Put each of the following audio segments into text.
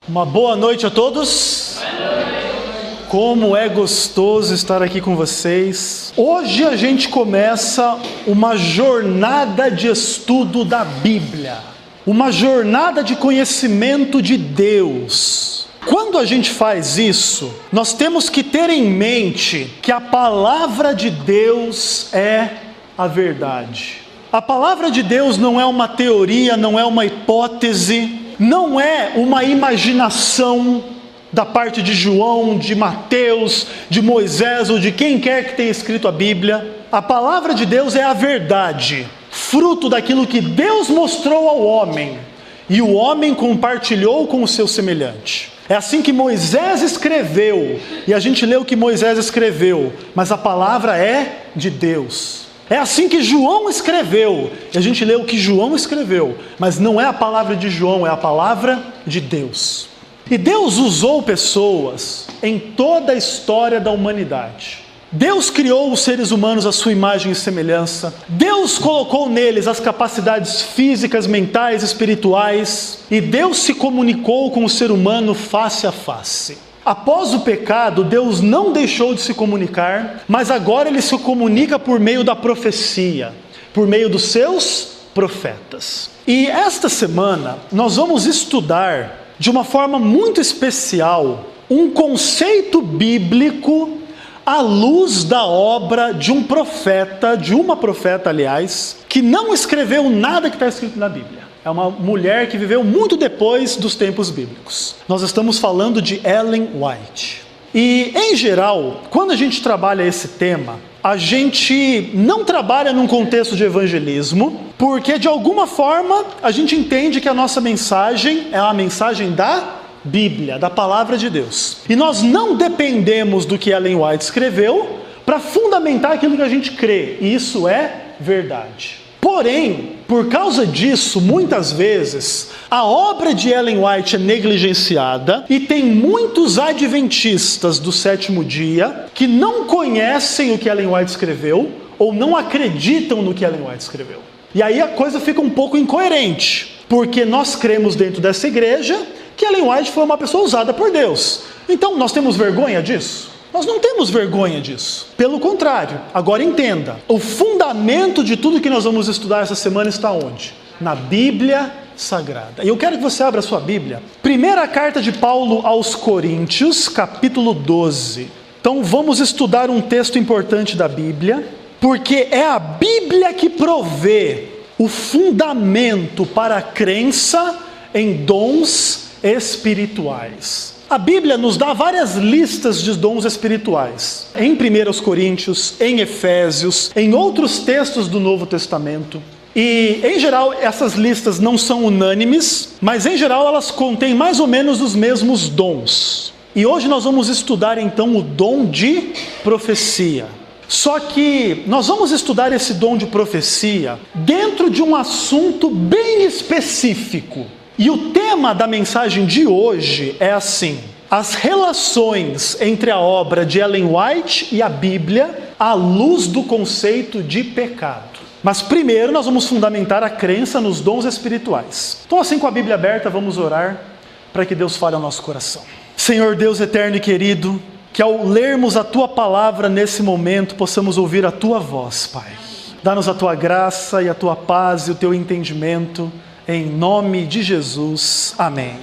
Uma boa noite a todos. Como é gostoso estar aqui com vocês. Hoje a gente começa uma jornada de estudo da Bíblia, uma jornada de conhecimento de Deus. Quando a gente faz isso, nós temos que ter em mente que a palavra de Deus é a verdade. A palavra de Deus não é uma teoria, não é uma hipótese, não é uma imaginação da parte de João, de Mateus, de Moisés ou de quem quer que tenha escrito a Bíblia. A palavra de Deus é a verdade, fruto daquilo que Deus mostrou ao homem e o homem compartilhou com o seu semelhante. É assim que Moisés escreveu, e a gente lê o que Moisés escreveu, mas a palavra é de Deus. É assim que João escreveu, e a gente lê o que João escreveu, mas não é a palavra de João, é a palavra de Deus. E Deus usou pessoas em toda a história da humanidade. Deus criou os seres humanos à sua imagem e semelhança. Deus colocou neles as capacidades físicas, mentais, espirituais. E Deus se comunicou com o ser humano face a face. Após o pecado, Deus não deixou de se comunicar, mas agora Ele se comunica por meio da profecia, por meio dos seus profetas. E esta semana nós vamos estudar de uma forma muito especial um conceito bíblico à luz da obra de um profeta, de uma profeta, aliás, que não escreveu nada que está escrito na Bíblia. É uma mulher que viveu muito depois dos tempos bíblicos. Nós estamos falando de Ellen White. E, em geral, quando a gente trabalha esse tema, a gente não trabalha num contexto de evangelismo, porque, de alguma forma, a gente entende que a nossa mensagem é a mensagem da Bíblia, da Palavra de Deus. E nós não dependemos do que Ellen White escreveu para fundamentar aquilo que a gente crê. E isso é verdade. Porém, por causa disso, muitas vezes, a obra de Ellen White é negligenciada e tem muitos adventistas do sétimo dia que não conhecem o que Ellen White escreveu ou não acreditam no que Ellen White escreveu. E aí a coisa fica um pouco incoerente, porque nós cremos dentro dessa igreja que Ellen White foi uma pessoa usada por Deus. Então, nós temos vergonha disso? Nós não temos vergonha disso. Pelo contrário, agora entenda, o fundamento de tudo que nós vamos estudar essa semana está onde? Na Bíblia Sagrada. E eu quero que você abra a sua Bíblia. Primeira carta de Paulo aos Coríntios, capítulo 12. Então vamos estudar um texto importante da Bíblia, porque é a Bíblia que provê o fundamento para a crença em dons espirituais. A Bíblia nos dá várias listas de dons espirituais. Em 1 Coríntios, em Efésios, em outros textos do Novo Testamento. E, em geral, essas listas não são unânimes, mas, em geral, elas contêm mais ou menos os mesmos dons. E hoje nós vamos estudar, então, o dom de profecia. Só que nós vamos estudar esse dom de profecia dentro de um assunto bem específico. E o tema da mensagem de hoje é assim: as relações entre a obra de Ellen White e a Bíblia à luz do conceito de pecado. Mas primeiro nós vamos fundamentar a crença nos dons espirituais. Então, assim, com a Bíblia aberta, vamos orar para que Deus fale ao nosso coração. Senhor Deus eterno e querido, que ao lermos a Tua palavra nesse momento, possamos ouvir a Tua voz, Pai. Dá-nos a Tua graça e a Tua paz e o Teu entendimento. Em nome de Jesus, amém.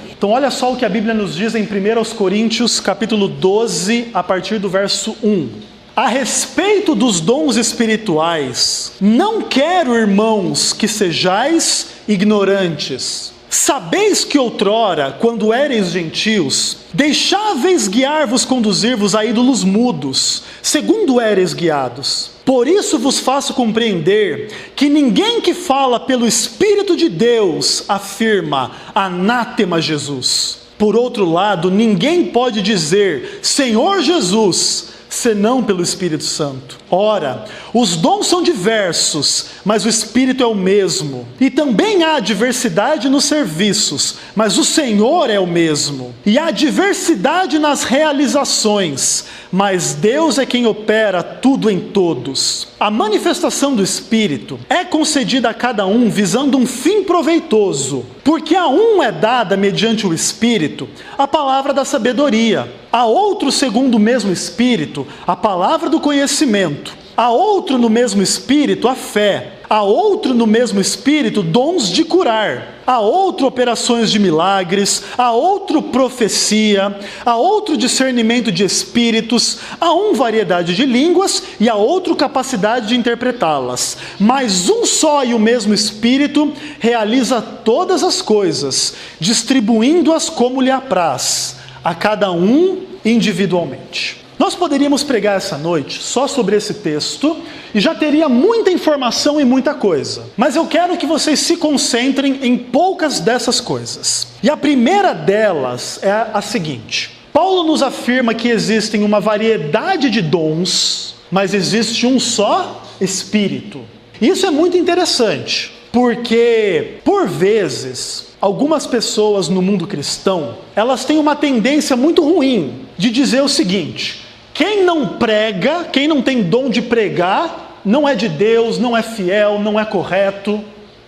Então olha só o que a Bíblia nos diz em 1 Coríntios, capítulo 12, a partir do verso 1. A respeito dos dons espirituais, não quero, irmãos, que sejais ignorantes. Sabeis que outrora, quando éreis gentios, deixáveis guiar-vos, conduzir-vos a ídolos mudos, segundo éreis guiados. Por isso vos faço compreender que ninguém que fala pelo Espírito de Deus afirma anátema Jesus. Por outro lado, ninguém pode dizer Senhor Jesus, senão pelo Espírito Santo. Ora, os dons são diversos, mas o Espírito é o mesmo. E também há diversidade nos serviços, mas o Senhor é o mesmo. E há diversidade nas realizações, mas Deus é quem opera tudo em todos. A manifestação do Espírito é concedida a cada um visando um fim proveitoso, porque a um é dada, mediante o Espírito, a palavra da sabedoria, a outro, segundo o mesmo Espírito, a palavra do conhecimento, a outro, no mesmo Espírito, a fé, a outro, no mesmo Espírito, dons de curar, a outro, operações de milagres, a outro, profecia, a outro, discernimento de espíritos, a um, variedade de línguas, e a outro, capacidade de interpretá-las. Mas um só e o mesmo Espírito realiza todas as coisas, distribuindo-as como lhe apraz, a cada um individualmente. Nós poderíamos pregar essa noite só sobre esse texto e já teria muita informação e muita coisa. Mas eu quero que vocês se concentrem em poucas dessas coisas. E a primeira delas é a seguinte: Paulo nos afirma que existem uma variedade de dons, mas existe um só Espírito. Isso é muito interessante, porque, por vezes, algumas pessoas no mundo cristão, elas têm uma tendência muito ruim de dizer o seguinte: quem não prega, quem não tem dom de pregar, não é de Deus, não é fiel, não é correto,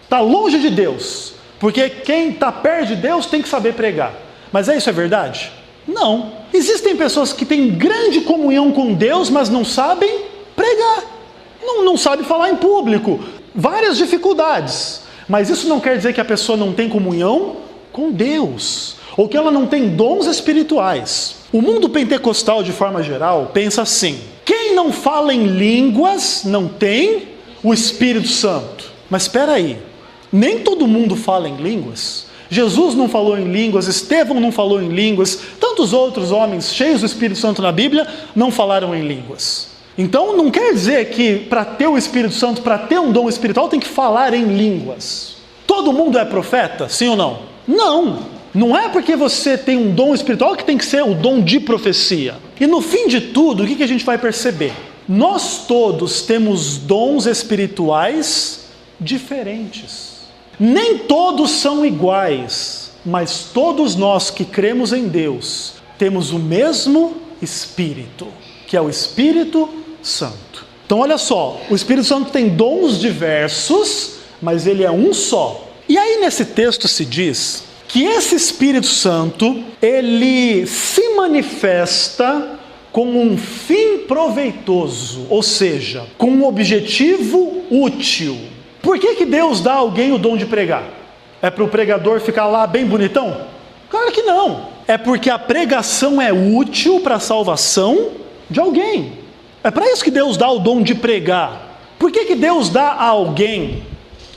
está longe de Deus, porque quem está perto de Deus tem que saber pregar. Mas isso é verdade? Não. Existem pessoas que têm grande comunhão com Deus, mas não sabem pregar, não sabem falar em público, várias dificuldades. Mas isso não quer dizer que a pessoa não tem comunhão com Deus, ou que ela não tem dons espirituais. O mundo pentecostal, de forma geral, pensa assim: quem não fala em línguas não tem o Espírito Santo. Mas espera aí, nem todo mundo fala em línguas. Jesus não falou em línguas, Estevão não falou em línguas, tantos outros homens cheios do Espírito Santo na Bíblia não falaram em línguas. Então não quer dizer que para ter o Espírito Santo, para ter um dom espiritual, tem que falar em línguas. Todo mundo é profeta? Sim ou não? Não. Não é porque você tem um dom espiritual que tem que ser o dom de profecia. E no fim de tudo, o que a gente vai perceber? Nós todos temos dons espirituais diferentes. Nem todos são iguais, mas todos nós que cremos em Deus temos o mesmo Espírito, que é o Espírito Santo. Então olha só, o Espírito Santo tem dons diversos, mas ele é um só. E aí nesse texto se diz que esse Espírito Santo, ele se manifesta com um fim proveitoso, ou seja, com um objetivo útil. Por que Deus dá a alguém o dom de pregar? É para o pregador ficar lá bem bonitão? Claro que não. É porque a pregação é útil para a salvação de alguém. É para isso que Deus dá o dom de pregar. Por que Deus dá a alguém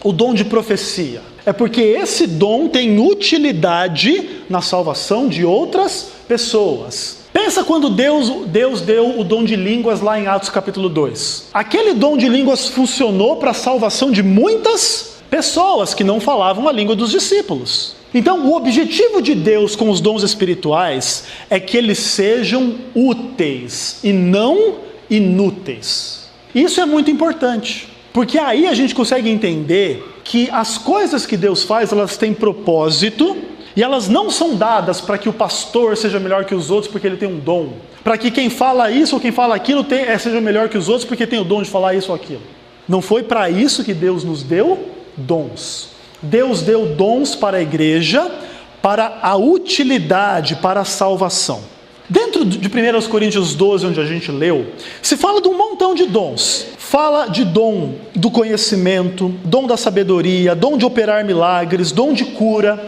o dom de profecia? É porque esse dom tem utilidade na salvação de outras pessoas. Pensa quando Deus deu o dom de línguas lá em Atos capítulo 2. Aquele dom de línguas funcionou para a salvação de muitas pessoas que não falavam a língua dos discípulos. Então, o objetivo de Deus com os dons espirituais é que eles sejam úteis e não inúteis. Isso é muito importante, porque aí a gente consegue entender que as coisas que Deus faz, elas têm propósito, e elas não são dadas para que o pastor seja melhor que os outros porque ele tem um dom, para que quem fala isso ou quem fala aquilo seja melhor que os outros porque tem o dom de falar isso ou aquilo. Não foi para isso que Deus nos deu dons. Deus deu dons para a igreja, para a utilidade, para a salvação. Dentro de 1 Coríntios 12, onde a gente leu, se fala de um montão de dons. Fala de dom do conhecimento, dom da sabedoria, dom de operar milagres, dom de cura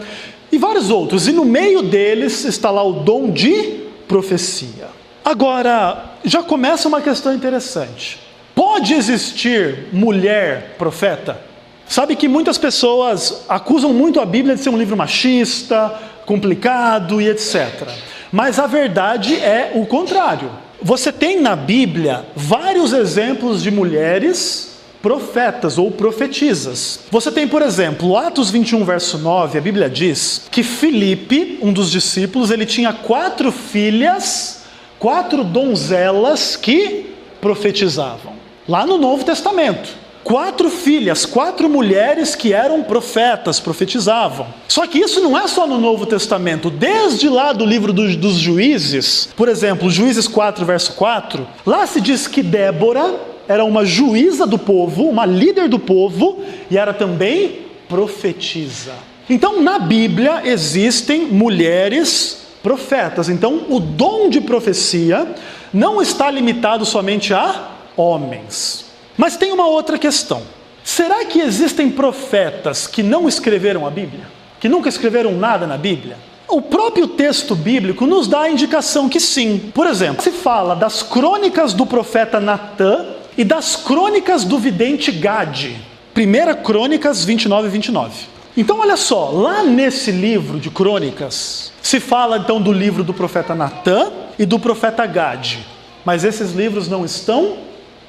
e vários outros. E no meio deles está lá o dom de profecia. Agora, já começa uma questão interessante. Pode existir mulher profeta? Sabe que muitas pessoas acusam muito a Bíblia de ser um livro machista, complicado e etc. Mas a verdade é o contrário. Você tem na Bíblia vários exemplos de mulheres profetas ou profetisas. Você tem, por exemplo, Atos 21, verso 9, a Bíblia diz que Filipe, um dos discípulos, ele tinha 4 filhas, 4 donzelas que profetizavam. Lá no Novo Testamento. 4 filhas, 4 mulheres que eram profetas, profetizavam. Só que isso não é só no Novo Testamento. Desde lá do livro dos Juízes, por exemplo, Juízes 4, verso 4, lá se diz que Débora era uma juíza do povo, uma líder do povo, e era também profetisa. Então, na Bíblia existem mulheres profetas. Então, o dom de profecia não está limitado somente a homens. Mas tem uma outra questão. Será que existem profetas que não escreveram a Bíblia? Que nunca escreveram nada na Bíblia? O próprio texto bíblico nos dá a indicação que sim. Por exemplo, se fala das crônicas do profeta Natã e das crônicas do vidente Gade. 1 Crônicas 29 e 29. Então olha só, lá nesse livro de crônicas, se fala então do livro do profeta Natã e do profeta Gade. Mas esses livros não estão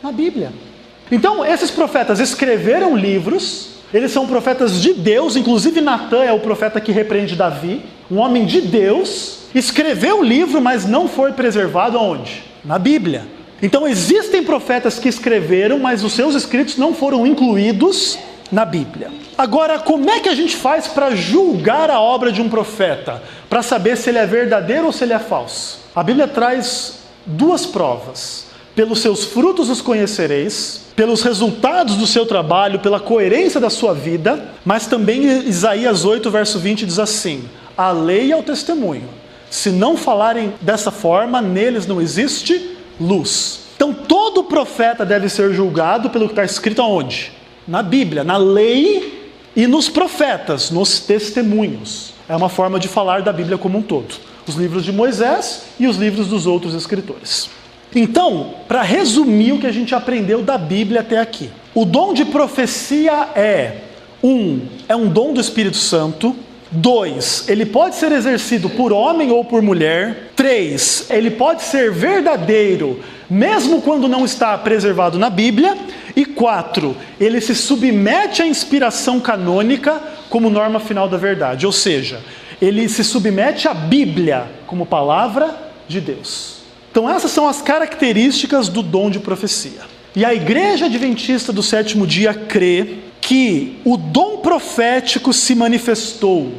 na Bíblia. Então esses profetas escreveram livros, eles são profetas de Deus, inclusive Natã é o profeta que repreende Davi, um homem de Deus, escreveu o livro, mas não foi preservado aonde? Na Bíblia. Então existem profetas que escreveram, mas os seus escritos não foram incluídos na Bíblia. Agora, como é que a gente faz para julgar a obra de um profeta? Para saber se ele é verdadeiro ou se ele é falso? A Bíblia traz 2 provas. Pelos seus frutos os conhecereis, pelos resultados do seu trabalho, pela coerência da sua vida, mas também Isaías 8, verso 20 diz assim: a lei é o testemunho. Se não falarem dessa forma, neles não existe luz. Então todo profeta deve ser julgado pelo que está escrito aonde? Na Bíblia, na lei e nos profetas, nos testemunhos. É uma forma de falar da Bíblia como um todo. Os livros de Moisés e os livros dos outros escritores. Então, para resumir o que a gente aprendeu da Bíblia até aqui. O dom de profecia é um dom do Espírito Santo. 2, ele pode ser exercido por homem ou por mulher. 3, ele pode ser verdadeiro, mesmo quando não está preservado na Bíblia. E 4, ele se submete à inspiração canônica como norma final da verdade. Ou seja, ele se submete à Bíblia como palavra de Deus. Então essas são as características do dom de profecia. E a Igreja Adventista do Sétimo Dia crê que o dom profético se manifestou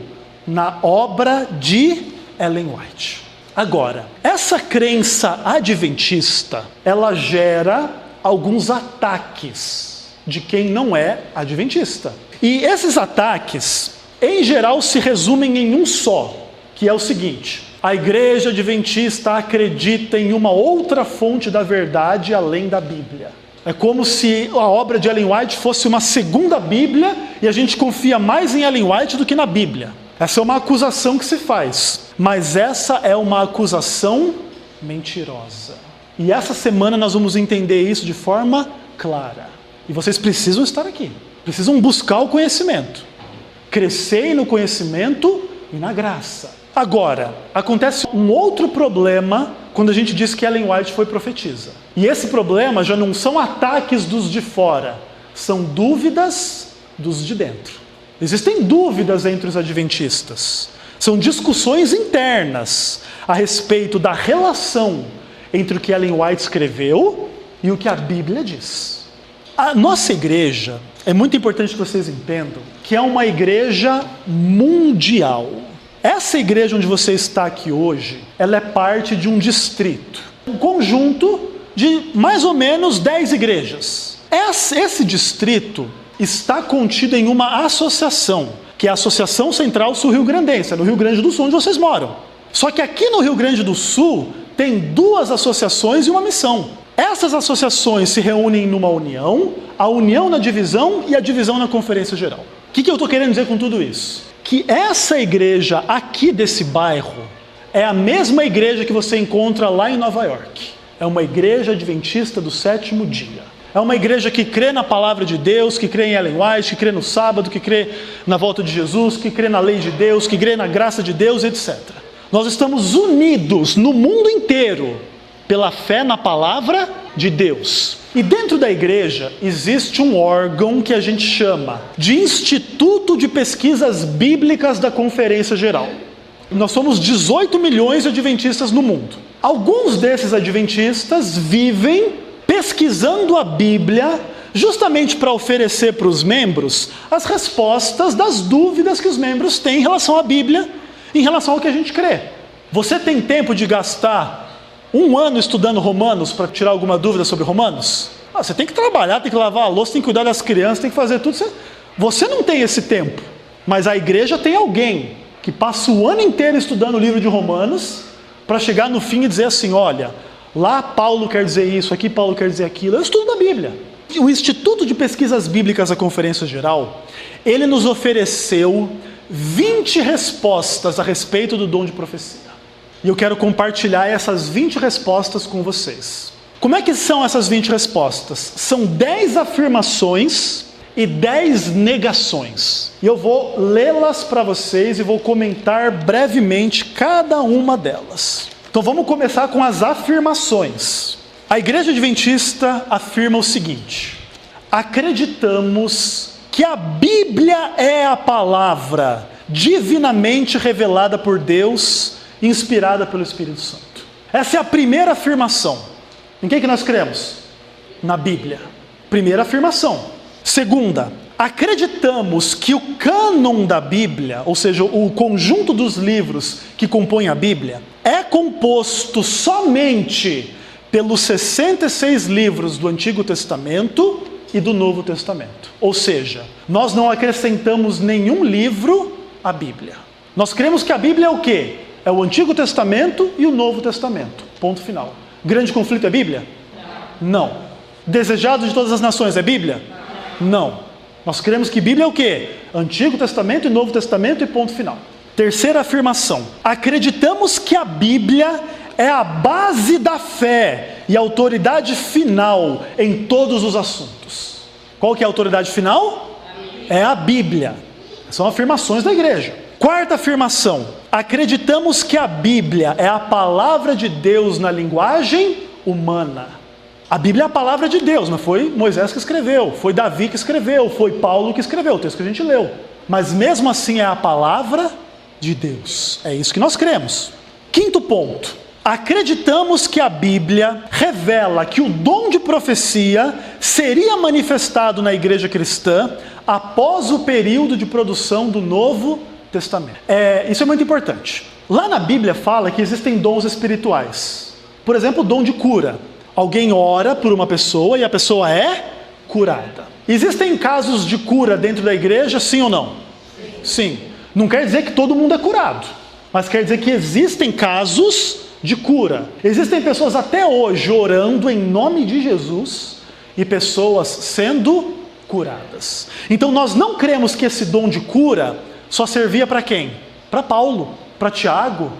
na obra de Ellen White. Agora, essa crença adventista, ela gera alguns ataques de quem não é adventista. E esses ataques, em geral, se resumem em um só, que é o seguinte: a Igreja Adventista acredita em uma outra fonte da verdade além da Bíblia. É como se a obra de Ellen White fosse uma segunda Bíblia e a gente confia mais em Ellen White do que na Bíblia. Essa é uma acusação que se faz, mas essa é uma acusação mentirosa. E essa semana nós vamos entender isso de forma clara. E vocês precisam estar aqui, precisam buscar o conhecimento. Crescer no conhecimento e na graça. Agora, acontece um outro problema quando a gente diz que Ellen White foi profetisa. E esse problema já não são ataques dos de fora, são dúvidas dos de dentro. Existem dúvidas entre os adventistas. São discussões internas a respeito da relação entre o que Ellen White escreveu e o que a Bíblia diz. A nossa igreja, é muito importante que vocês entendam, que é uma igreja mundial. Essa igreja onde você está aqui hoje, ela é parte de um distrito, um conjunto de mais ou menos 10 igrejas. Esse distrito está contido em uma associação, que é a Associação Central Sul-Rio-Grandense, é no Rio Grande do Sul onde vocês moram. Só que aqui no Rio Grande do Sul tem 2 associações e uma missão. Essas associações se reúnem numa união, a união na divisão e a divisão na conferência geral. O que eu estou querendo dizer com tudo isso? Que essa igreja aqui desse bairro é a mesma igreja que você encontra lá em Nova York. É uma igreja adventista do sétimo dia. É uma igreja que crê na palavra de Deus, que crê em Ellen White, que crê no sábado, que crê na volta de Jesus, que crê na lei de Deus, que crê na graça de Deus, etc. Nós estamos unidos no mundo inteiro pela fé na palavra de Deus. E dentro da igreja existe um órgão que a gente chama de Instituto de Pesquisas Bíblicas da Conferência Geral. Nós somos 18 milhões de adventistas no mundo. Alguns desses adventistas vivem pesquisando a Bíblia justamente para oferecer para os membros as respostas das dúvidas que os membros têm em relação à Bíblia, em relação ao que a gente crê. Você tem tempo de gastar 1 ano estudando Romanos para tirar alguma dúvida sobre Romanos? Você tem que trabalhar, tem que lavar a louça, tem que cuidar das crianças, tem que fazer tudo. Você não tem esse tempo, mas a igreja tem alguém que passa o ano inteiro estudando o livro de Romanos para chegar no fim e dizer assim, olha, lá Paulo quer dizer isso, aqui Paulo quer dizer aquilo. É o estudo da Bíblia. O Instituto de Pesquisas Bíblicas da Conferência Geral, ele nos ofereceu 20 respostas a respeito do dom de profecia. E eu quero compartilhar essas 20 respostas com vocês. Como é que são essas 20 respostas? São 10 afirmações e 10 negações. E eu vou lê-las para vocês e vou comentar brevemente cada uma delas. Então vamos começar com as afirmações. A Igreja Adventista afirma o seguinte: acreditamos que a Bíblia é a palavra divinamente revelada por Deus, inspirada pelo Espírito Santo. Essa é a primeira afirmação. Em quem que nós cremos? Na Bíblia. Primeira afirmação. Segunda, acreditamos que o cânon da Bíblia, ou seja, o conjunto dos livros que compõem a Bíblia, é composto somente pelos 66 livros do Antigo Testamento e do Novo Testamento. Ou seja, nós não acrescentamos nenhum livro à Bíblia. Nós cremos que a Bíblia é o quê? É o Antigo Testamento e o Novo Testamento. Ponto final. Grande conflito é Bíblia? Não. Desejado de todas as nações é Bíblia? Não. Nós cremos que Bíblia é o quê? Antigo Testamento e Novo Testamento e ponto final. Terceira afirmação. Acreditamos que a Bíblia é a base da fé e a autoridade final em todos os assuntos. Qual que é a autoridade final? É a Bíblia. São afirmações da igreja. Quarta afirmação. Acreditamos que a Bíblia é a palavra de Deus na linguagem humana. A Bíblia é a palavra de Deus, não foi Moisés que escreveu, foi Davi que escreveu, foi Paulo que escreveu, o texto que a gente leu. Mas mesmo assim é a palavra de Deus. É isso que nós cremos. Quinto ponto. Acreditamos que a Bíblia revela que o dom de profecia seria manifestado na igreja cristã após o período de produção do Novo Testamento. Isso é muito importante. Lá na Bíblia fala que existem dons espirituais. Por exemplo, o dom de cura. Alguém ora por uma pessoa e a pessoa é curada. Existem casos de cura dentro da igreja, sim ou não? Sim. Não quer dizer que todo mundo é curado, mas quer dizer que existem casos de cura. Existem pessoas até hoje orando em nome de Jesus e pessoas sendo curadas. Então nós não cremos que esse dom de cura só servia para quem? Para Paulo, para Tiago,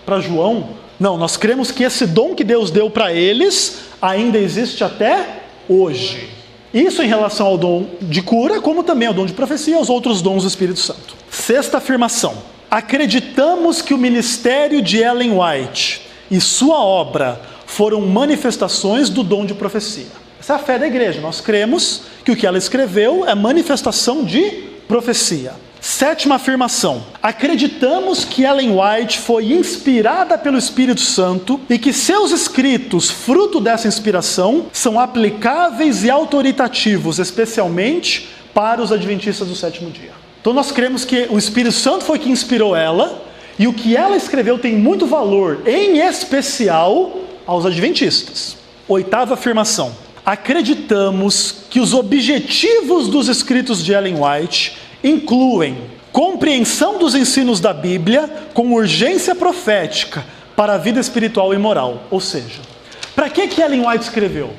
para João. Não, nós cremos que esse dom que Deus deu para eles ainda existe até hoje. Isso em relação ao dom de cura, como também ao dom de profecia e aos outros dons do Espírito Santo. Sexta afirmação. Acreditamos que o ministério de Ellen White e sua obra foram manifestações do dom de profecia. Essa é a fé da igreja. Nós cremos que o que ela escreveu é manifestação de profecia. Sétima afirmação. Acreditamos que Ellen White foi inspirada pelo Espírito Santo e que seus escritos, fruto dessa inspiração, são aplicáveis e autoritativos, especialmente para os adventistas do sétimo dia. Então nós cremos que o Espírito Santo foi que inspirou ela e o que ela escreveu tem muito valor, em especial aos adventistas. Oitava afirmação. Acreditamos que os objetivos dos escritos de Ellen White incluem compreensão dos ensinos da Bíblia com urgência profética para a vida espiritual e moral. Ou seja, para que Ellen White escreveu?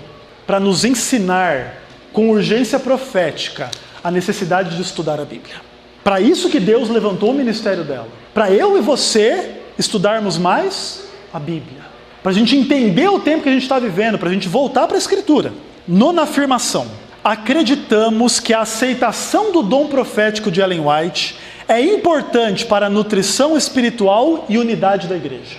Para nos ensinar com urgência profética a necessidade de estudar a Bíblia. Para isso que Deus levantou o ministério dela. Para eu e você estudarmos mais a Bíblia. Para a gente entender o tempo que a gente está vivendo, para a gente voltar para a Escritura. Nona afirmação. Acreditamos que a aceitação do dom profético de Ellen White é importante para a nutrição espiritual e unidade da igreja.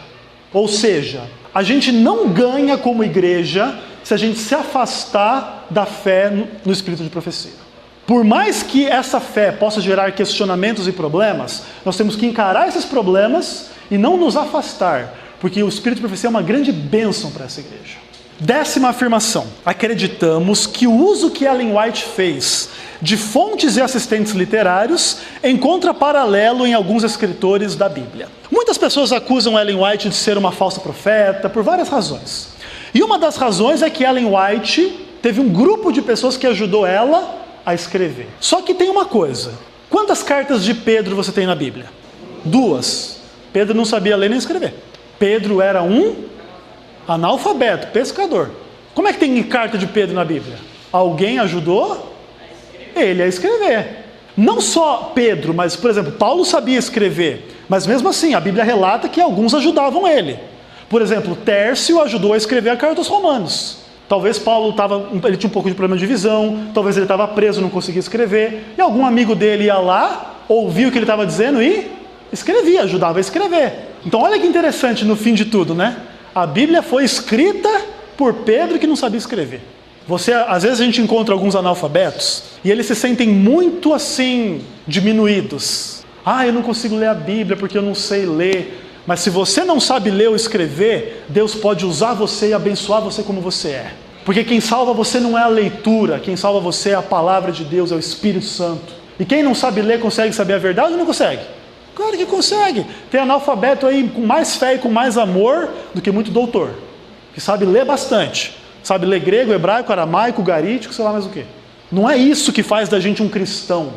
Ou seja, a gente não ganha como igreja se a gente se afastar da fé no espírito de profecia. Por mais que essa fé possa gerar questionamentos e problemas, nós temos que encarar esses problemas e não nos afastar, porque o espírito de profecia é uma grande bênção para essa igreja. 10ª afirmação. Acreditamos que o uso que Ellen White fez de fontes e assistentes literários encontra paralelo em alguns escritores da Bíblia. Muitas pessoas acusam Ellen White de ser uma falsa profeta por várias razões. E uma das razões é que Ellen White teve um grupo de pessoas que ajudou ela a escrever. Só que tem uma coisa. Quantas cartas de Pedro você tem na Bíblia? 2. Pedro não sabia ler nem escrever. Pedro era um analfabeto, pescador. Como é que tem carta de Pedro na Bíblia? Alguém ajudou ele a escrever. Não só Pedro, mas, por exemplo, Paulo sabia escrever. Mas mesmo assim, a Bíblia relata que alguns ajudavam ele. Por exemplo, Tércio ajudou a escrever a carta aos Romanos. Talvez Paulo ele tinha um pouco de problema de visão, talvez ele estava preso, não conseguia escrever. E algum amigo dele ia lá, ouvia o que ele estava dizendo e escrevia, ajudava a escrever. Então olha que interessante no fim de tudo, né? A Bíblia foi escrita por Pedro que não sabia escrever. Às vezes a gente encontra alguns analfabetos e eles se sentem muito assim, diminuídos. Eu não consigo ler a Bíblia porque eu não sei ler. Mas se você não sabe ler ou escrever, Deus pode usar você e abençoar você como você é. Porque quem salva você não é a leitura, quem salva você é a palavra de Deus, é o Espírito Santo. E quem não sabe ler consegue saber a verdade ou não consegue? Claro que consegue. Tem analfabeto aí com mais fé e com mais amor do que muito doutor, que sabe ler bastante. Sabe ler grego, hebraico, aramaico, garítico, sei lá mais o quê. Não é isso que faz da gente um cristão.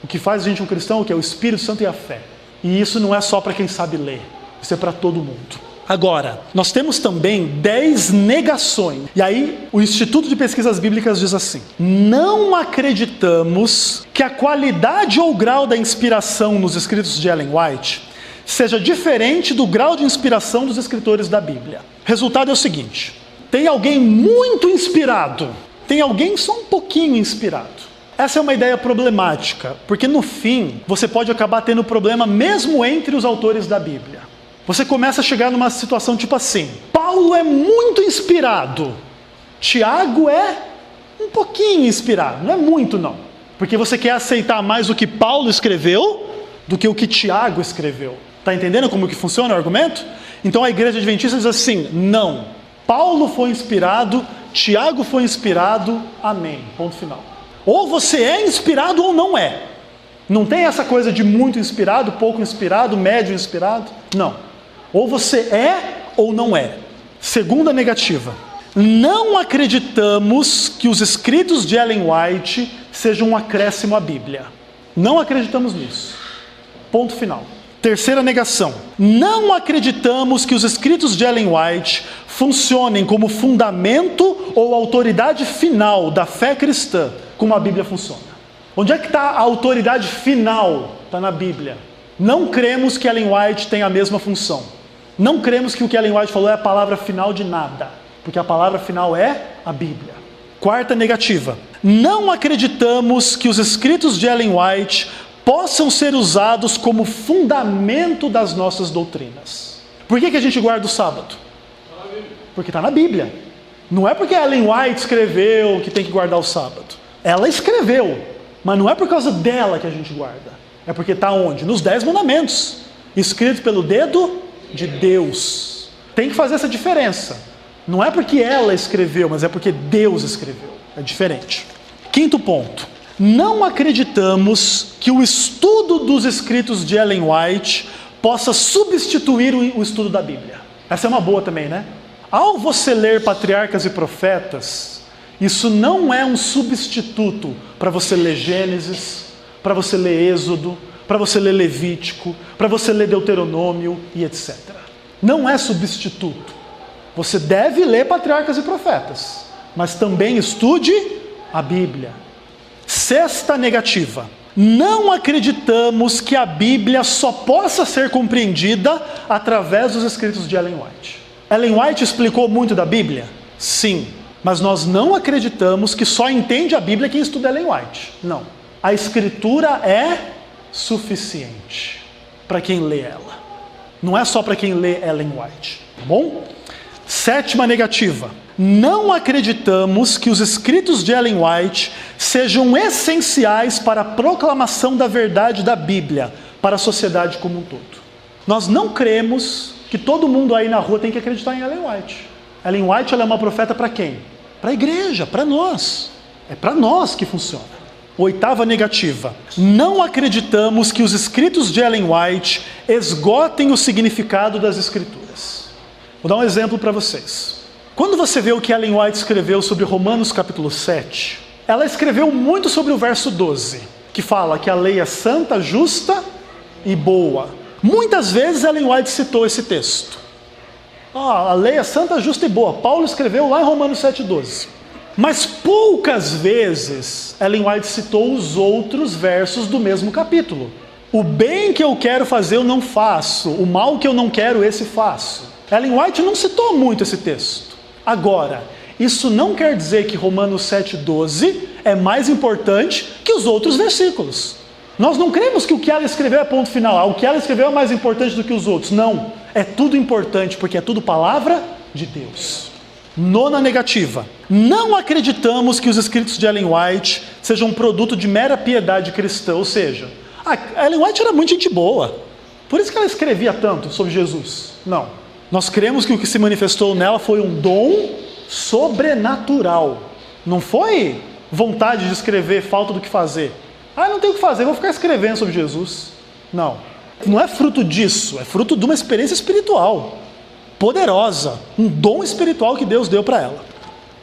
O que faz da gente um cristão é o quê? O Espírito Santo e a fé. E isso não é só para quem sabe ler. Isso é para todo mundo. Agora, nós temos também 10 negações. E aí, o Instituto de Pesquisas Bíblicas diz assim: não acreditamos que a qualidade ou grau da inspiração nos escritos de Ellen White seja diferente do grau de inspiração dos escritores da Bíblia. Resultado é o seguinte: tem alguém muito inspirado, tem alguém só um pouquinho inspirado. Essa é uma ideia problemática, porque no fim, você pode acabar tendo problema mesmo entre os autores da Bíblia. Você começa a chegar numa situação tipo assim: Paulo é muito inspirado, Tiago é um pouquinho inspirado, não é muito não. Porque você quer aceitar mais o que Paulo escreveu do que o que Tiago escreveu. Está entendendo como que funciona o argumento? Então a igreja adventista diz assim: não, Paulo foi inspirado, Tiago foi inspirado, amém, ponto final. Ou você é inspirado ou não é. Não tem essa coisa de muito inspirado, pouco inspirado, médio inspirado, não. Ou você é ou não é. Segunda negativa: não acreditamos que os escritos de Ellen White sejam um acréscimo à Bíblia. Não acreditamos nisso. Ponto final. Terceira negação: não acreditamos que os escritos de Ellen White funcionem como fundamento ou autoridade final da fé cristã, como a Bíblia funciona. Onde é que está a autoridade final? Está na Bíblia. Não cremos que Ellen White tem a mesma função. Não cremos que o que Ellen White falou é a palavra final de nada, porque a palavra final é a Bíblia. Quarta negativa: não acreditamos que os escritos de Ellen White possam ser usados como fundamento das nossas doutrinas. Por que a gente guarda o sábado? Porque está na Bíblia. Não é porque Ellen White escreveu que tem que guardar o sábado. Ela escreveu, mas não é por causa dela que a gente guarda. É porque está onde? Nos 10 mandamentos, escrito pelo dedo de Deus. Tem que fazer essa diferença. Não é porque ela escreveu, mas é porque Deus escreveu. É diferente. Quinto ponto: não acreditamos que o estudo dos escritos de Ellen White possa substituir o estudo da Bíblia. Essa é uma boa também, né? Ao você ler Patriarcas e Profetas, isso não é um substituto para você ler Gênesis, para você ler Êxodo, para você ler Levítico, para você ler Deuteronômio e etc. Não é substituto. Você deve ler Patriarcas e Profetas, mas também estude a Bíblia. Sexta negativa: não acreditamos que a Bíblia só possa ser compreendida através dos escritos de Ellen White. Ellen White explicou muito da Bíblia? Sim, mas nós não acreditamos que só entende a Bíblia quem estuda Ellen White. Não. A Escritura é suficiente para quem lê ela. Não é só para quem lê Ellen White, tá bom? Sétima negativa: não acreditamos que os escritos de Ellen White sejam essenciais para a proclamação da verdade da Bíblia para a sociedade como um todo. Nós não cremos que todo mundo aí na rua tem que acreditar em Ellen White. Ellen White, ela é uma profeta para quem? Para a igreja, para nós. É para nós que funciona. Oitava negativa. Não acreditamos que os escritos de Ellen White esgotem o significado das escrituras. Vou dar um exemplo para vocês. Quando você vê o que Ellen White escreveu sobre Romanos capítulo 7, ela escreveu muito sobre o verso 12, que fala que a lei é santa, justa e boa. Muitas vezes Ellen White citou esse texto. A lei é santa, justa e boa. Paulo escreveu lá em Romanos 7,12. Mas poucas vezes Ellen White citou os outros versos do mesmo capítulo. O bem que eu quero fazer eu não faço, o mal que eu não quero esse faço. Ellen White não citou muito esse texto. Agora, isso não quer dizer que Romanos 7,12 é mais importante que os outros versículos. Nós não cremos que o que ela escreveu é ponto final, o que ela escreveu é mais importante do que os outros. Não, é tudo importante porque é tudo palavra de Deus. Nona negativa. Não acreditamos que os escritos de Ellen White sejam um produto de mera piedade cristã. Ou seja, a Ellen White era muito gente boa. Por isso que ela escrevia tanto sobre Jesus. Não. Nós cremos que o que se manifestou nela foi um dom sobrenatural. Não foi vontade de escrever, falta do que fazer. Não tenho o que fazer, vou ficar escrevendo sobre Jesus. Não. Não é fruto disso. É fruto de uma experiência espiritual poderosa, um dom espiritual que Deus deu para ela.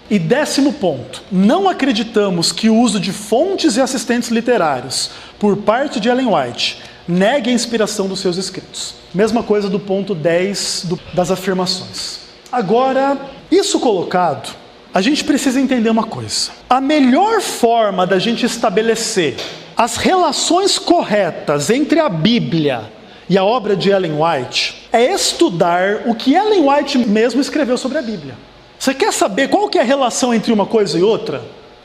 E 10º ponto, não acreditamos que o uso de fontes e assistentes literários por parte de Ellen White negue a inspiração dos seus escritos. Mesma coisa do ponto 10 das afirmações. Agora, isso colocado, a gente precisa entender uma coisa. A melhor forma da gente estabelecer as relações corretas entre a Bíblia e a obra de Ellen White é estudar o que Ellen White mesmo escreveu sobre a Bíblia. Você quer saber qual que é a relação entre uma coisa e outra?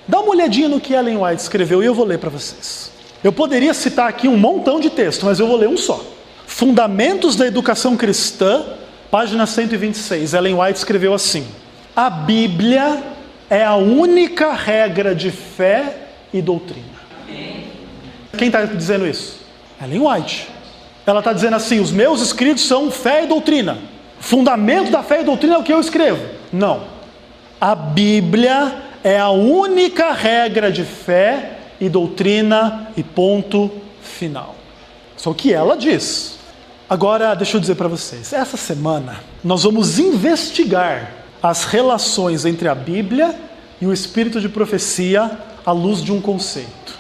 Dá uma olhadinha no que Ellen White escreveu e eu vou ler para vocês. Eu poderia citar aqui um montão de texto, mas eu vou ler um só. Fundamentos da Educação Cristã, página 126. Ellen White escreveu assim: a Bíblia é a única regra de fé e doutrina. Quem está dizendo isso? Ellen White. Ela está dizendo assim: os meus escritos são fé e doutrina. O fundamento da fé e doutrina é o que eu escrevo. Não. A Bíblia é a única regra de fé e doutrina e ponto final. Só que ela diz. Agora, deixa eu dizer para vocês. Essa semana, nós vamos investigar as relações entre a Bíblia e o espírito de profecia à luz de um conceito.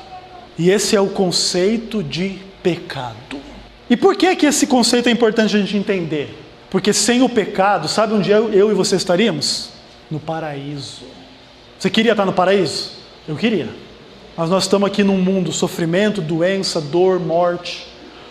E esse é o conceito de pecado. E por que esse conceito é importante a gente entender? Porque sem o pecado, sabe onde eu e você estaríamos? No paraíso. Você queria estar no paraíso? Eu queria. Mas nós estamos aqui num mundo, sofrimento, doença, dor, morte,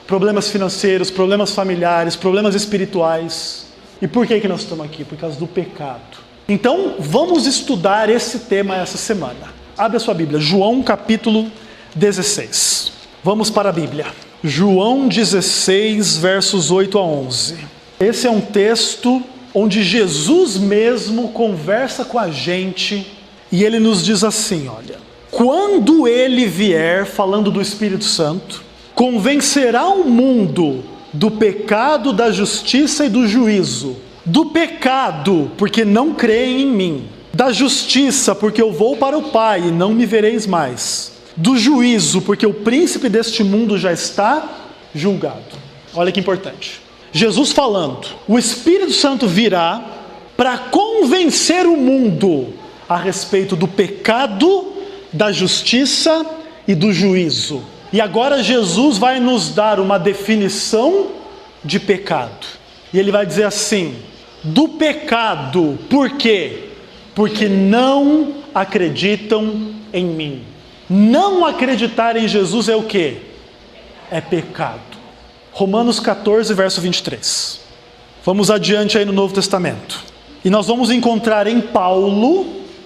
problemas financeiros, problemas familiares, problemas espirituais. E por que nós estamos aqui? Por causa do pecado. Então, vamos estudar esse tema essa semana. Abre a sua Bíblia, João capítulo 16. Vamos para a Bíblia. João 16, versos 8 a 11. Esse é um texto onde Jesus mesmo conversa com a gente e ele nos diz assim, olha: quando ele vier, falando do Espírito Santo, convencerá o mundo do pecado, da justiça e do juízo. Do pecado, porque não creem em mim. Da justiça, porque eu vou para o Pai e não me vereis mais. Do juízo, porque o príncipe deste mundo já está julgado. Olha que importante. Jesus falando, o Espírito Santo virá para convencer o mundo a respeito do pecado, da justiça e do juízo. E agora Jesus vai nos dar uma definição de pecado. E ele vai dizer assim: do pecado, por quê? Porque não acreditam em mim. Não acreditar em Jesus é o quê? É pecado. Romanos 14, verso 23. Vamos adiante aí no Novo Testamento. E nós vamos encontrar em Paulo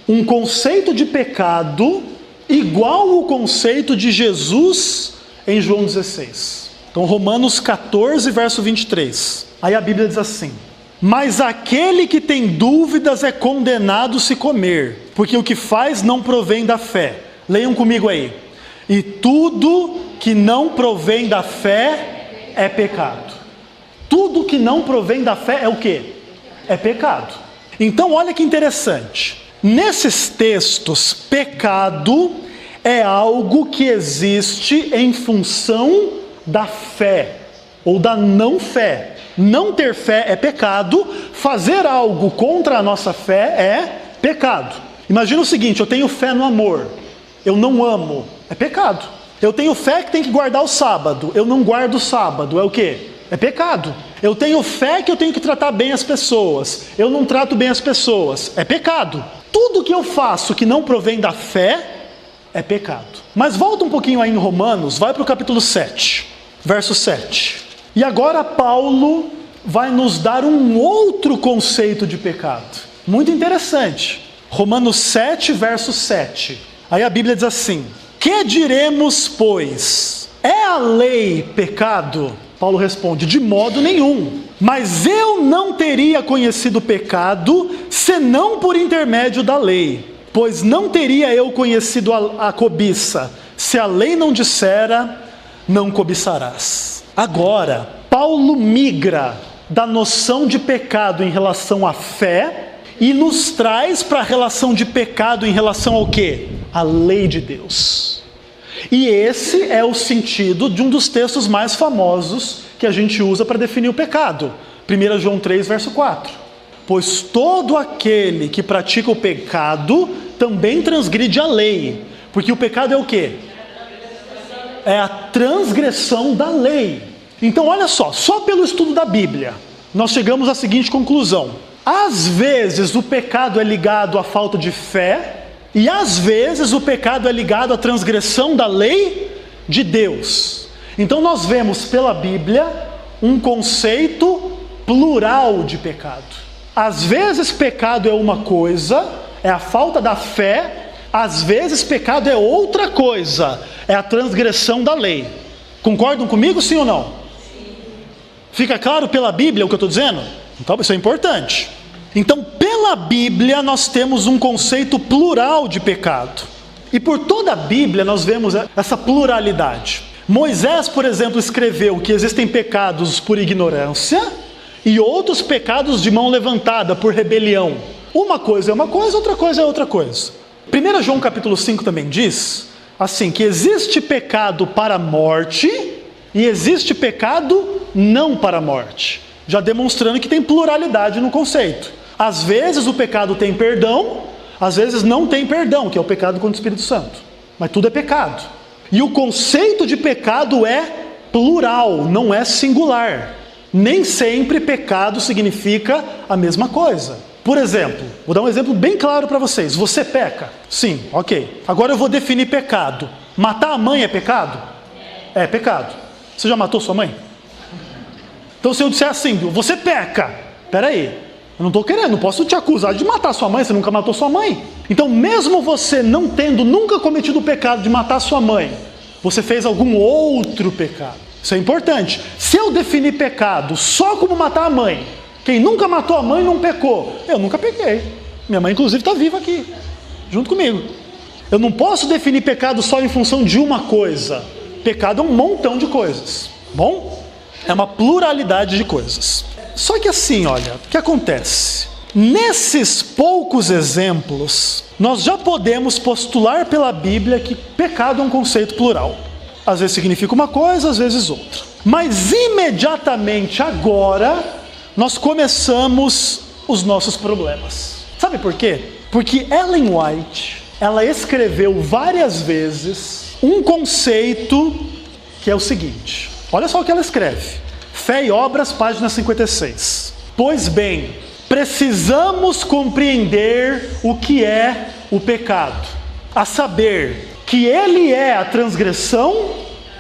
um conceito de pecado igual ao conceito de Jesus em João 16. Então Romanos 14, verso 23. Aí a Bíblia diz assim: mas aquele que tem dúvidas é condenado se comer, porque o que faz não provém da fé. Leiam comigo aí. E tudo que não provém da fé é pecado. Tudo que não provém da fé é o quê? É pecado. Então olha que interessante. Nesses textos, pecado é algo que existe em função da fé ou da não fé. Não ter fé é pecado, fazer algo contra a nossa fé é pecado. Imagina o seguinte, eu tenho fé no amor, eu não amo, é pecado. Eu tenho fé que tem que guardar o sábado, eu não guardo o sábado, é o quê? É pecado. Eu tenho fé que eu tenho que tratar bem as pessoas, eu não trato bem as pessoas, é pecado. Tudo que eu faço que não provém da fé é pecado. Mas volta um pouquinho aí em Romanos, vai para o capítulo 7, verso 7. E agora Paulo vai nos dar um outro conceito de pecado, muito interessante. Romanos 7, verso 7. Aí a Bíblia diz assim: que diremos, pois? É a lei pecado? Paulo responde: de modo nenhum. Mas eu não teria conhecido o pecado, senão por intermédio da lei. Pois não teria eu conhecido a cobiça, se a lei não dissera, não cobiçarás. Agora, Paulo migra da noção de pecado em relação à fé e nos traz para a relação de pecado em relação ao quê? A lei de Deus. E esse é o sentido de um dos textos mais famosos que a gente usa para definir o pecado. 1 João 3, verso 4. Pois todo aquele que pratica o pecado também transgride a lei. Porque o pecado é o quê? É a transgressão da lei. Então olha só pelo estudo da Bíblia, nós chegamos à seguinte conclusão. Às vezes o pecado é ligado à falta de fé, e às vezes o pecado é ligado à transgressão da lei de Deus. Então nós vemos pela Bíblia um conceito plural de pecado. Às vezes pecado é uma coisa, é a falta da fé. Às vezes pecado é outra coisa, é a transgressão da lei. Concordam comigo, sim ou não? Sim. Fica claro pela Bíblia o que eu estou dizendo? Então isso é importante. Então pela Bíblia nós temos um conceito plural de pecado. E por toda a Bíblia nós vemos essa pluralidade. Moisés, por exemplo, escreveu que existem pecados por ignorância e outros pecados de mão levantada por rebelião. Uma coisa é uma coisa, outra coisa é outra coisa. 1 João capítulo 5 também diz assim, que existe pecado para a morte e existe pecado não para a morte. Já demonstrando que tem pluralidade no conceito. Às vezes o pecado tem perdão, às vezes não tem perdão, que é o pecado contra o Espírito Santo. Mas tudo é pecado. E o conceito de pecado é plural, não é singular. Nem sempre pecado significa a mesma coisa. Por exemplo, vou dar um exemplo bem claro para vocês. Você peca? Sim, ok. Agora eu vou definir pecado. Matar a mãe é pecado? É pecado. Você já matou sua mãe? Então se eu disser assim, você peca. Peraí, eu não estou querendo, não posso te acusar de matar sua mãe, você nunca matou sua mãe. Então mesmo você não tendo nunca cometido o pecado de matar sua mãe, você fez algum outro pecado. Isso é importante. Se eu definir pecado só como matar a mãe, quem nunca matou a mãe não pecou. Eu nunca pequei. Minha mãe inclusive está viva aqui, junto comigo. Eu não posso definir pecado só em função de uma coisa. Pecado é um montão de coisas. Bom? É uma pluralidade de coisas. Só que assim, olha, o que acontece? Nesses poucos exemplos, nós já podemos postular pela Bíblia que pecado é um conceito plural. Às vezes significa uma coisa, às vezes outra. Mas imediatamente agora, nós começamos os nossos problemas. Sabe por quê? Porque Ellen White, ela escreveu várias vezes um conceito que é o seguinte. Olha só o que ela escreve. Fé e Obras, página 56. Pois bem, precisamos compreender o que é o pecado. A saber, que ele é a transgressão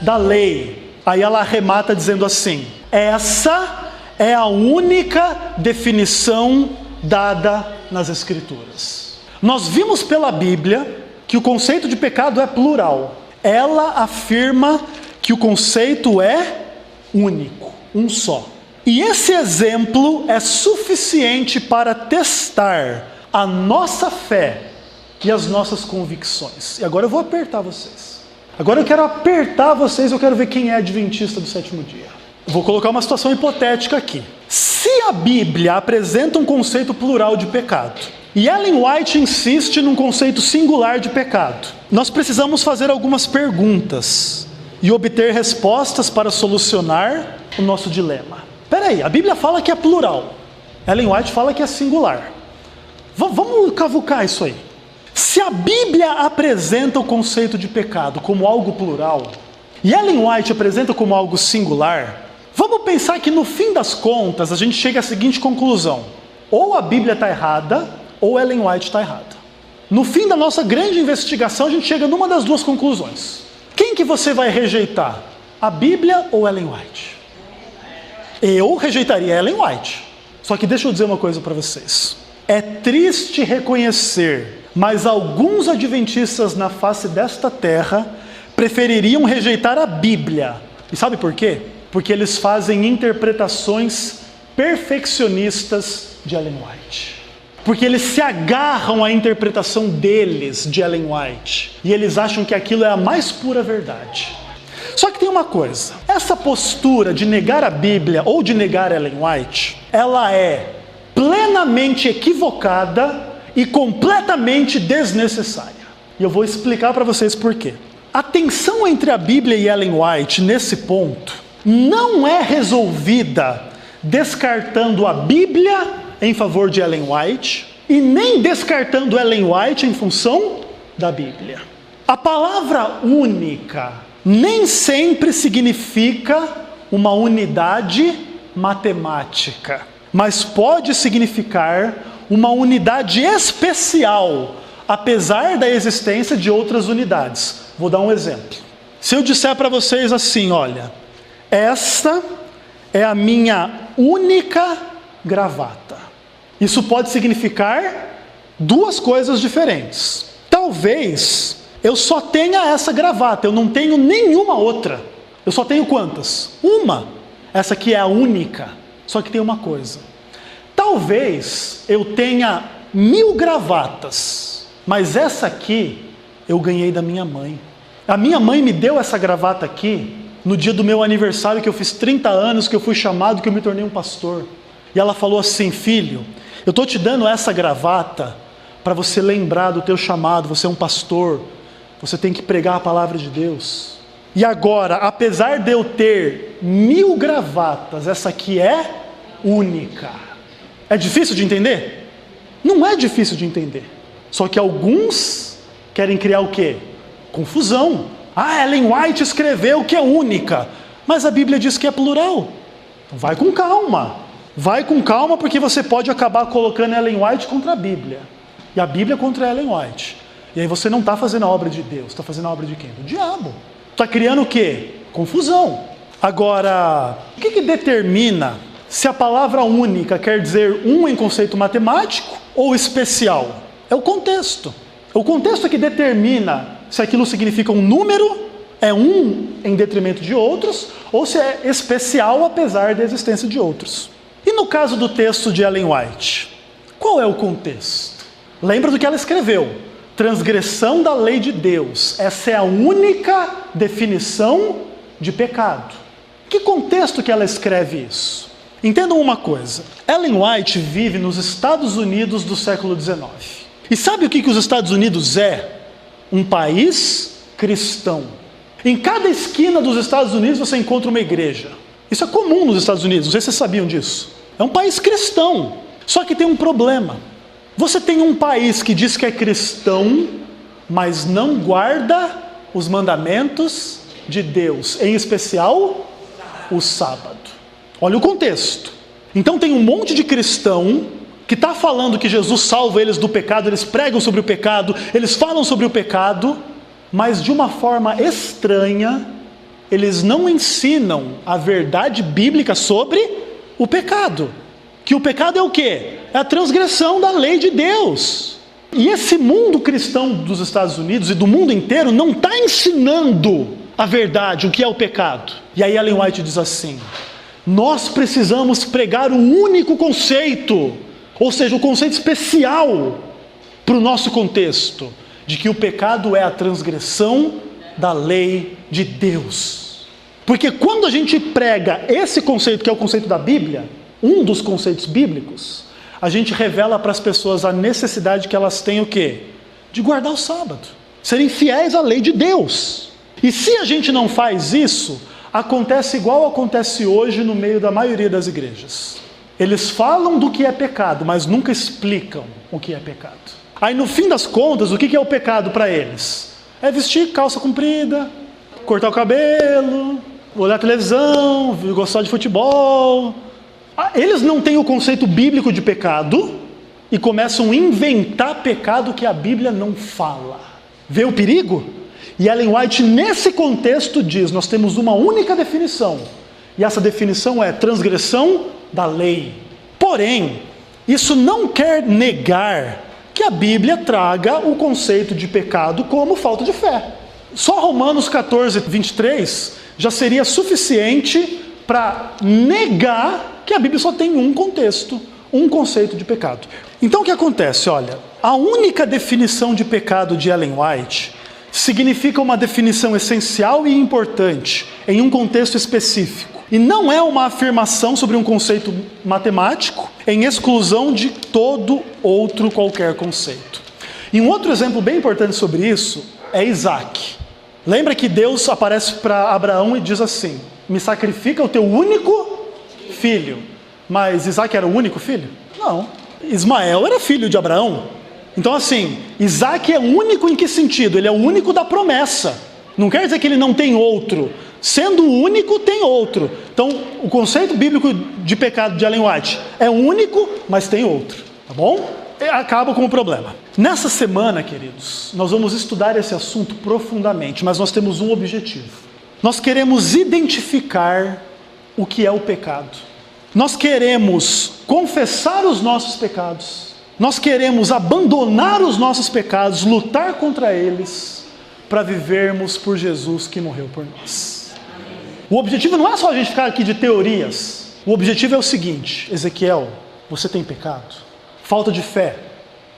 da lei. Aí ela arremata dizendo assim: essa é a única definição dada nas Escrituras. Nós vimos pela Bíblia que o conceito de pecado é plural. Ela afirma que o conceito é único, um só. E esse exemplo é suficiente para testar a nossa fé e as nossas convicções. E agora eu vou apertar vocês. Agora eu quero apertar vocês, eu quero ver quem é adventista do sétimo dia. Eu vou colocar uma situação hipotética aqui. Se a Bíblia apresenta um conceito plural de pecado, e Ellen White insiste num conceito singular de pecado, nós precisamos fazer algumas perguntas e obter respostas para solucionar o nosso dilema. Peraí, a Bíblia fala que é plural, Ellen White fala que é singular. Vamos cavucar isso aí. Se a Bíblia apresenta o conceito de pecado como algo plural, e Ellen White apresenta como algo singular, vamos pensar que no fim das contas a gente chega à seguinte conclusão: ou a Bíblia está errada, ou Ellen White está errada. No fim da nossa grande investigação a gente chega numa das duas conclusões. Quem que você vai rejeitar? A Bíblia ou Ellen White? Eu rejeitaria Ellen White. Só que deixa eu dizer uma coisa para vocês. É triste reconhecer, mas alguns adventistas na face desta terra prefeririam rejeitar a Bíblia. E sabe por quê? Porque eles fazem interpretações perfeccionistas de Ellen White. Porque eles se agarram à interpretação deles de Ellen White. E eles acham que aquilo é a mais pura verdade. Só que tem uma coisa. Essa postura de negar a Bíblia ou de negar Ellen White, ela é plenamente equivocada e completamente desnecessária. E eu vou explicar para vocês por quê. A tensão entre a Bíblia e Ellen White nesse ponto não é resolvida descartando a Bíblia em favor de Ellen White e nem descartando Ellen White em função da Bíblia. A palavra única nem sempre significa uma unidade matemática, mas pode significar uma unidade especial, apesar da existência de outras unidades. Vou dar um exemplo. Se eu disser para vocês assim, olha, esta é a minha única gravata. Isso pode significar duas coisas diferentes. Talvez eu só tenha essa gravata, eu não tenho nenhuma outra. Eu só tenho quantas? Uma. Essa aqui é a única. Só que tem uma coisa. Talvez eu tenha 1000 gravatas, mas essa aqui eu ganhei da minha mãe. A minha mãe me deu essa gravata aqui no dia do meu aniversário, que eu fiz 30 anos, que eu fui chamado, que eu me tornei um pastor. E ela falou assim, filho, eu estou te dando essa gravata para você lembrar do teu chamado, você é um pastor, você tem que pregar a palavra de Deus. E agora, apesar de eu ter 1000 gravatas, essa aqui é única. É difícil de entender? Não é difícil de entender. Só que alguns querem criar o quê? Confusão. Ah, Ellen White escreveu que é única, mas a Bíblia diz que é plural. Então vai com calma. Vai com calma, porque você pode acabar colocando Ellen White contra a Bíblia. E a Bíblia contra Ellen White. E aí você não está fazendo a obra de Deus, está fazendo a obra de quem? Do diabo. Está criando o quê? Confusão. Agora, o que determina se a palavra única quer dizer um em conceito matemático ou especial? É o contexto. É o contexto que determina se aquilo significa um número, é um em detrimento de outros, ou se é especial apesar da existência de outros. E no caso do texto de Ellen White, qual é o contexto? Lembra do que ela escreveu? Transgressão da lei de Deus. Essa é a única definição de pecado. Que contexto que ela escreve isso? Entendam uma coisa. Ellen White vive nos Estados Unidos do século XIX. E sabe o que os Estados Unidos é? Um país cristão. Em cada esquina dos Estados Unidos você encontra uma igreja. Isso é comum nos Estados Unidos, não sei se vocês sabiam disso. É um país cristão. Só que tem um problema. Você tem um país que diz que é cristão, mas não guarda os mandamentos de Deus, em especial o sábado. Olha o contexto. Então tem um monte de cristão que está falando que Jesus salva eles do pecado, eles pregam sobre o pecado, eles falam sobre o pecado, mas de uma forma estranha, eles não ensinam a verdade bíblica sobre o pecado. Que o pecado é o quê? É a transgressão da lei de Deus. E esse mundo cristão dos Estados Unidos e do mundo inteiro não está ensinando a verdade, o que é o pecado. E aí Ellen White diz assim, nós precisamos pregar o único conceito, ou seja, o conceito especial para o nosso contexto, de que o pecado é a transgressão da lei de Deus. Porque quando a gente prega esse conceito, que é o conceito da Bíblia, um dos conceitos bíblicos, a gente revela para as pessoas a necessidade que elas têm o quê? De guardar o sábado, serem fiéis à lei de Deus. E se a gente não faz isso, acontece igual acontece hoje no meio da maioria das igrejas. Eles falam do que é pecado, mas nunca explicam o que é pecado. Aí no fim das contas, o que é o pecado para eles? É vestir calça comprida, cortar o cabelo, olhar televisão, gostar de futebol. Eles não têm o conceito bíblico de pecado e começam a inventar pecado que a Bíblia não fala. Vê o perigo? E Ellen White, nesse contexto, diz: nós temos uma única definição. E essa definição é transgressão da lei. Porém, isso não quer negar que a Bíblia traga o conceito de pecado como falta de fé. Só Romanos 14, 23 já seria suficiente para negar que a Bíblia só tem um contexto, um conceito de pecado. Então o que acontece? Olha, a única definição de pecado de Ellen White significa uma definição essencial e importante em um contexto específico. E não é uma afirmação sobre um conceito matemático em exclusão de todo outro qualquer conceito. E um outro exemplo bem importante sobre isso é Isaac. Lembra que Deus aparece para Abraão e diz assim: me sacrifica o teu único filho. Mas Isaac era o único filho? Não. Ismael era filho de Abraão. Então assim, Isaac é único em que sentido? Ele é o único da promessa. Não quer dizer que ele não tem outro. Sendo único, tem outro. Então, o conceito bíblico de pecado de Ellen White é único, mas tem outro. Tá bom? E acaba com o problema. Nessa semana, queridos, nós vamos estudar esse assunto profundamente, mas nós temos um objetivo. Nós queremos identificar o que é o pecado. Nós queremos confessar os nossos pecados. Nós queremos abandonar os nossos pecados, lutar contra eles, para vivermos por Jesus que morreu por nós. O objetivo não é só a gente ficar aqui de teorias. O objetivo é o seguinte: Ezequiel, você tem pecado? Falta de fé.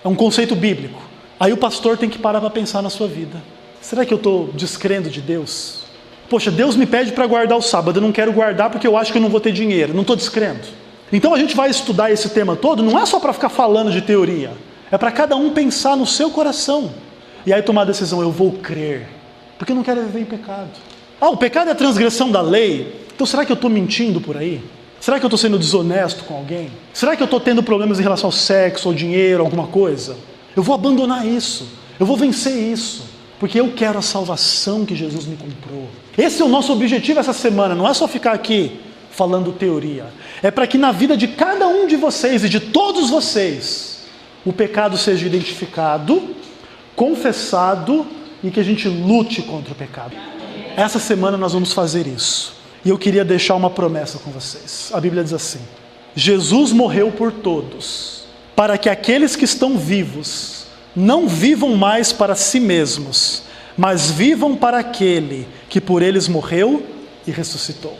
É um conceito bíblico. Aí o pastor tem que parar para pensar na sua vida. Será que eu estou descrendo de Deus? Poxa, Deus me pede para guardar o sábado, eu não quero guardar porque eu acho que eu não vou ter dinheiro. Não estou descrendo. Então a gente vai estudar esse tema todo, não é só para ficar falando de teoria. É para cada um pensar no seu coração. E aí tomar a decisão: eu vou crer, porque eu não quero viver em pecado. O pecado é a transgressão da lei. Então será que eu estou mentindo por aí? Será que eu estou sendo desonesto com alguém? Será que eu estou tendo problemas em relação ao sexo, ao dinheiro, alguma coisa? Eu vou abandonar isso, eu vou vencer isso, porque eu quero a salvação que Jesus me comprou. Esse é o nosso objetivo essa semana. Não é só ficar aqui falando teoria. É para que na vida de cada um de vocês e de todos vocês, o pecado seja identificado, confessado e que a gente lute contra o pecado. Essa semana nós vamos fazer isso. E eu queria deixar uma promessa com vocês. A Bíblia diz assim: Jesus morreu por todos, para que aqueles que estão vivos não vivam mais para si mesmos, mas vivam para aquele que por eles morreu e ressuscitou.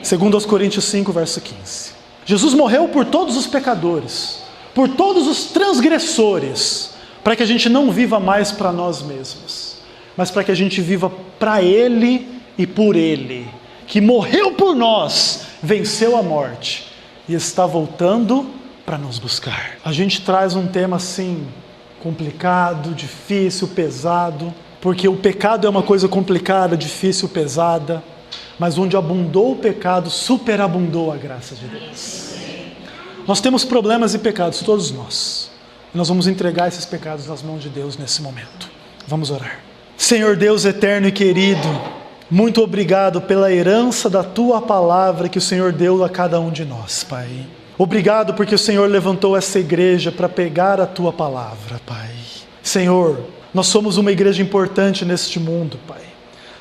2 Coríntios 5, verso 15. Jesus morreu por todos os pecadores, por todos os transgressores, para que a gente não viva mais para nós mesmos, mas para que a gente viva para Ele e por Ele, que morreu por nós, venceu a morte e está voltando para nos buscar. A gente traz um tema assim, complicado, difícil, pesado, porque o pecado é uma coisa complicada, difícil, pesada, mas onde abundou o pecado, superabundou a graça de Deus. Nós temos problemas e pecados, todos nós. E nós vamos entregar esses pecados nas mãos de Deus nesse momento. Vamos orar. Senhor Deus eterno e querido, muito obrigado pela herança da Tua palavra que o Senhor deu a cada um de nós, Pai. Obrigado porque o Senhor levantou essa igreja para pegar a Tua palavra, Pai. Senhor, nós somos uma igreja importante neste mundo, Pai.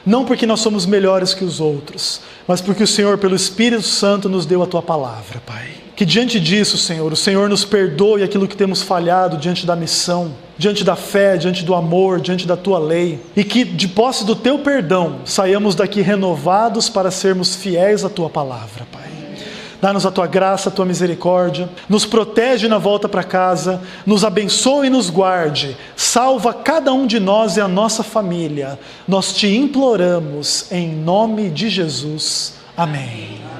Não porque nós somos melhores que os outros, mas porque o Senhor, pelo Espírito Santo, nos deu a Tua palavra, Pai. Que diante disso, Senhor, o Senhor nos perdoe aquilo que temos falhado diante da missão, diante da fé, diante do amor, diante da Tua lei. E que, de posse do Teu perdão, saiamos daqui renovados para sermos fiéis à Tua palavra, Pai. Dá-nos a Tua graça, a Tua misericórdia, nos protege na volta para casa, nos abençoe e nos guarde, salva cada um de nós e a nossa família. Nós Te imploramos em nome de Jesus. Amém.